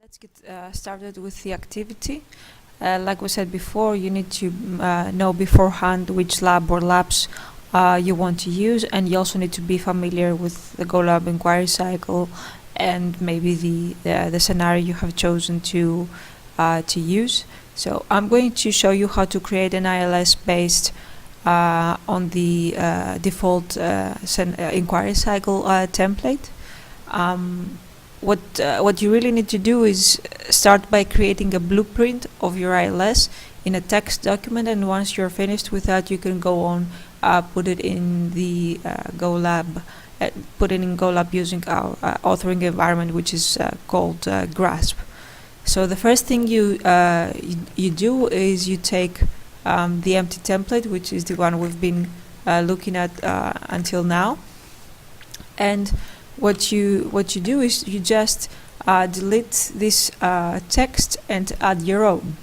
Let's get started with the activity. Like we said before, you need to know beforehand which lab or labs you want to use, and you also need to be familiar with the GoLab inquiry cycle and maybe the scenario you have chosen to use. So I'm going to show you how to create an ILS based on the default inquiry cycle template. What you really need to do is start by creating a blueprint of your ILS in a text document, and once you're finished with that, you can go on put it in the GoLab, using our authoring environment, which is called Grasp. So the first thing you do is you take the empty template, which is the one we've been looking at until now, and what you do is you just delete this text and add your own.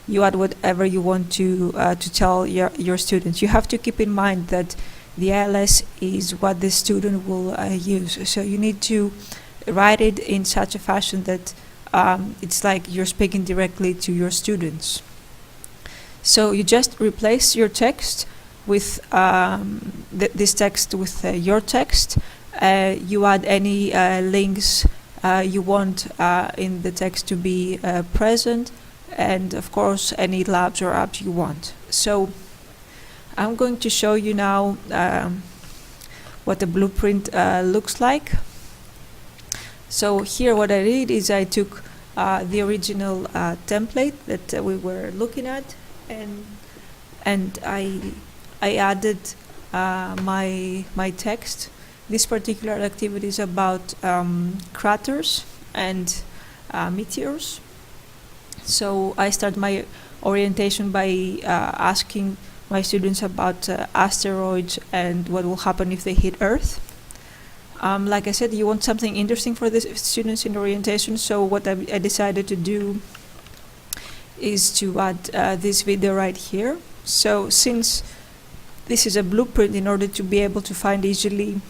You add whatever you want to tell your students. You have to keep in mind that the ILS is what the student will use. So you need to write it in such a fashion that it's like you're speaking directly to your students. So you just replace your text with this text with your text. You add any links you want in the text to be present, and of course any labs or apps you want. So I'm going to show you now what the blueprint looks like. So here what I did is I took the original template that we were looking at, and I added my text. This particular activity is about craters and meteors. So I start my orientation by asking my students about asteroids and what will happen if they hit Earth. Like I said, you want something interesting for the students in orientation, so what I decided to do is to add this video right here. So since this is a blueprint, in order to be able to find easily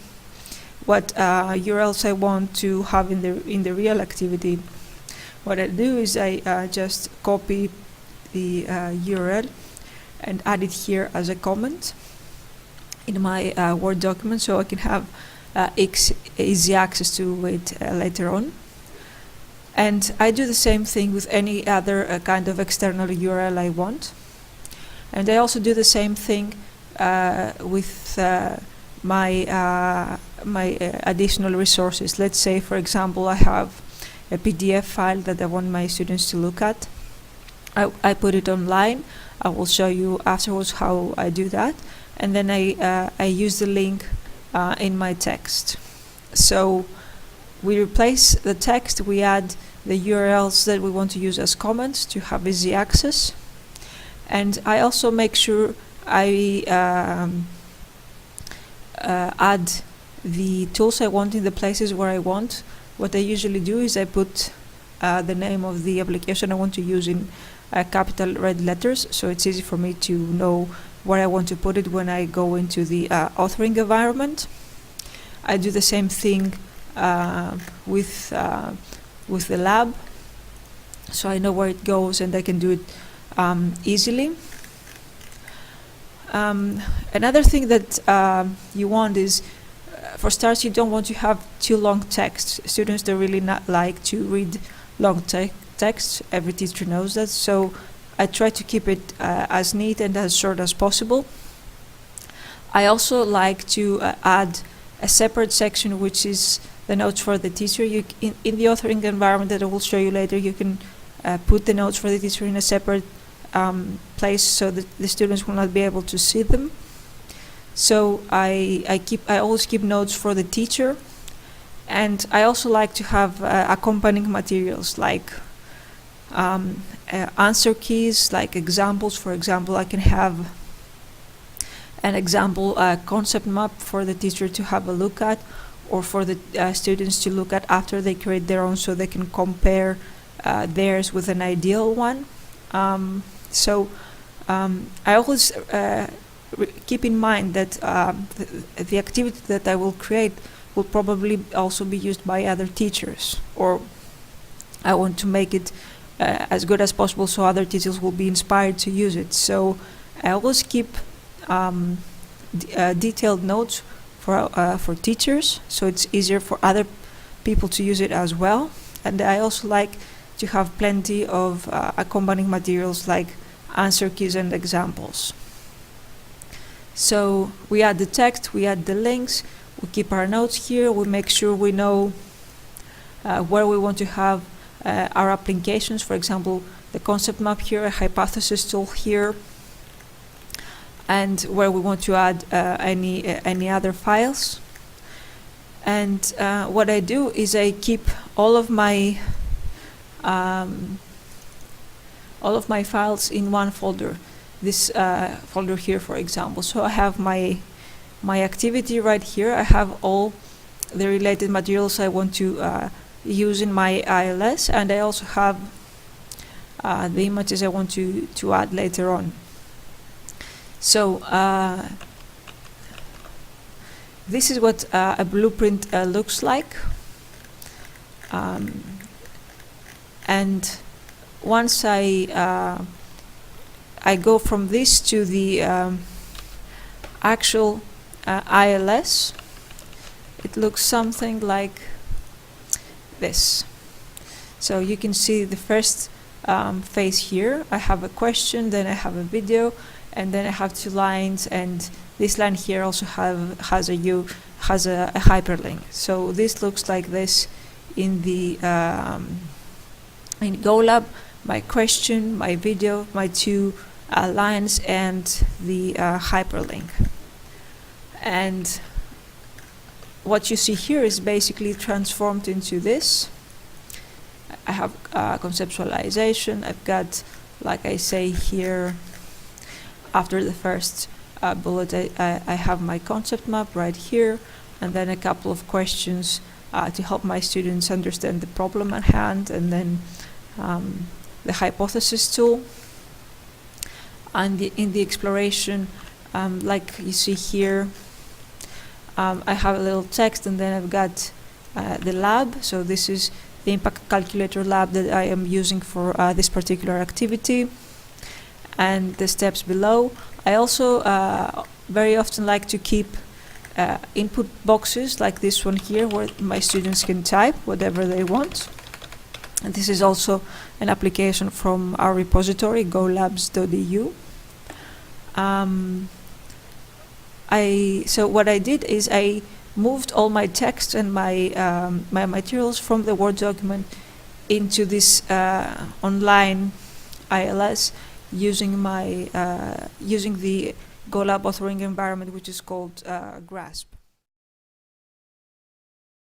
what URLs I want to have in the real activity, what I do is I just copy the URL and add it here as a comment in my Word document, so I can have easy access to it later on. And I do the same thing with any other kind of external URL I want. And I also do the same thing with my additional resources. Let's say, for example, I have a PDF file that I want my students to look at. I put it online. I will show you afterwards how I do that, and then I use the link in my text. So we replace the text, we add the URLs that we want to use as comments to have easy access, and I also make sure I add the tools I want in the places where I want. What I usually do is I put the name of the application I want to use in capital red letters, so it's easy for me to know where I want to put it when I go into the authoring environment. I do the same thing with the lab, so I know where it goes and I can do it easily. Another thing that you want is, for starters, you don't want to have too long text. Students don't really not like to read long text. Every teacher knows that. So I try to keep it as neat and as short as possible. I also like to add a separate section, which is the notes for the teacher. In the authoring environment that I will show you later, you can put the notes for the teacher in a separate place so that the students will not be able to see them. So I always keep notes for the teacher, and I also like to have accompanying materials like answer keys, like examples. For example, I can have an example concept map for the teacher to have a look at, or for the students to look at after they create their own, so they can compare theirs with an ideal one. So I always keep in mind that the activity that I will create will probably also be used by other teachers, or I want to make it as good as possible so other teachers will be inspired to use it. So I always keep detailed notes for teachers, so it's easier for other people to use it as well. And I also like to have plenty of accompanying materials like answer keys and examples. So we add the text, we add the links, we keep our notes here, we make sure we know where we want to have our applications. For example, the concept map here, a hypothesis tool here, and where we want to add any other files. And what I do is I keep all of my files in one folder. This folder here, for example. So I have my activity right here. I have all the related materials I want to use in my ILS, and I also have the images I want to add later on. So this is what a blueprint looks like. And once I go from this to the actual ILS, it looks something like this. So you can see the first phase here. I have a question, then I have a video, and then I have 2 lines, and this line here also has a hyperlink. So this looks like this in the in GoLab. My question, my video, my 2 lines, and the hyperlink. And what you see here is basically transformed into this. I have conceptualization. I've got, like I say here, after the first bullet, I have my concept map right here, and then a couple of questions to help my students understand the problem at hand, and then the hypothesis tool. And in the exploration, like you see here, I have a little text, and then I've got the lab. So this is the impact calculator lab that I am using for this particular activity, and the steps below. I also very often like to keep input boxes like this one here, where my students can type whatever they want. And this is also an application from our repository, golabs.eu. So what I did is I moved all my text and my my materials from the Word document into this online ILS using my using the GoLab authoring environment, which is called GRASP.